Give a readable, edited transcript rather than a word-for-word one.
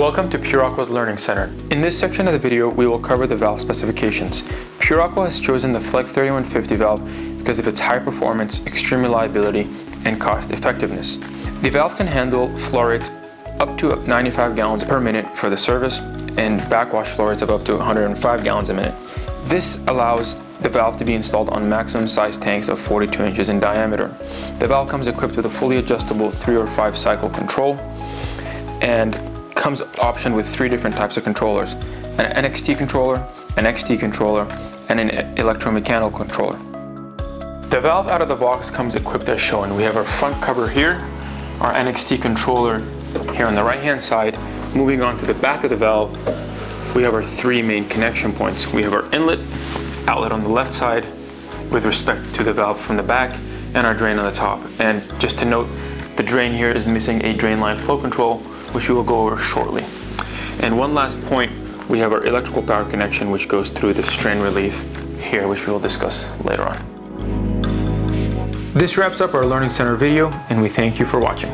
Welcome to Pure Aqua's Learning Center. In this section of the video, we will cover the valve specifications. Pure Aqua has chosen the Fleck 3150 valve because of its high performance, extreme reliability, and cost effectiveness. The valve can handle flow rates up to 95 gallons per minute for the service and backwash flow rates of up to 105 gallons a minute. This allows the valve to be installed on maximum size tanks of 42 inches in diameter. The valve comes equipped with a fully adjustable 3 or 5 cycle control and comes optioned with 3 different types of controllers: an NXT controller, an XT controller, and an Electro-Mechanical controller. The valve out of the box comes equipped as shown. We have our front cover here, our NXT controller here on the right hand side. Moving on to the back of the valve, we have our 3 main connection points. We have our inlet outlet on the left side with respect to the valve from the back, and our drain on the top. And just to note, the drain here is missing a drain line flow control, which we will go over shortly. And one last point, we have our electrical power connection, which goes through the strain relief here, which we will discuss later on. This wraps up our Learning Center video, and we thank you for watching.